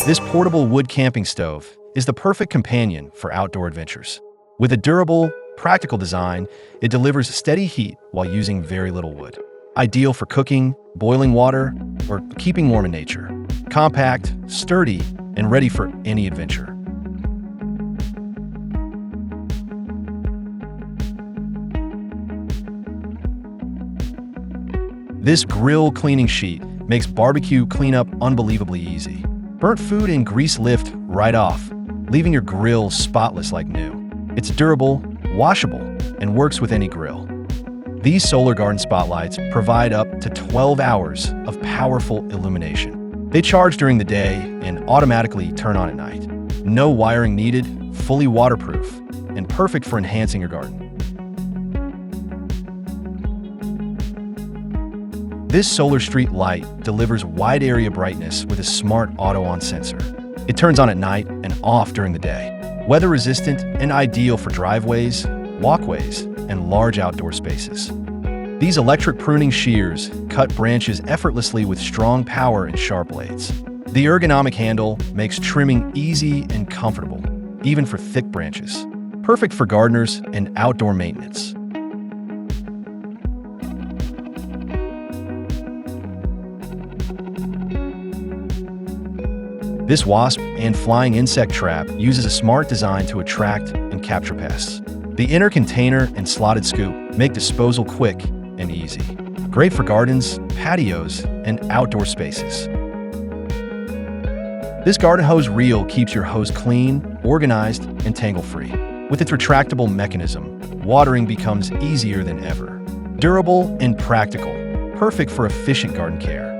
This portable wood camping stove is the perfect companion for outdoor adventures. With a durable, practical design, it delivers steady heat while using very little wood. Ideal for cooking, boiling water, or keeping warm in nature. Compact, sturdy, and ready for any adventure. This grill cleaning sheet makes barbecue cleanup unbelievably easy. Burnt food and grease lift right off, leaving your grill spotless like new. It's durable, washable, and works with any grill. These solar garden spotlights provide up to 12 hours of powerful illumination. They charge during the day and automatically turn on at night. No wiring needed, fully waterproof, and perfect for enhancing your garden. This solar street light delivers wide area brightness with a smart auto-on sensor. It turns on at night and off during the day. Weather-resistant and ideal for driveways, walkways, and large outdoor spaces. These electric pruning shears cut branches effortlessly with strong power and sharp blades. The ergonomic handle makes trimming easy and comfortable, even for thick branches. Perfect for gardeners and outdoor maintenance. This wasp and flying insect trap uses a smart design to attract and capture pests. The inner container and slotted scoop make disposal quick and easy. Great for gardens, patios, and outdoor spaces. This garden hose reel keeps your hose clean, organized, and tangle-free. With its retractable mechanism, watering becomes easier than ever. Durable and practical, perfect for efficient garden care.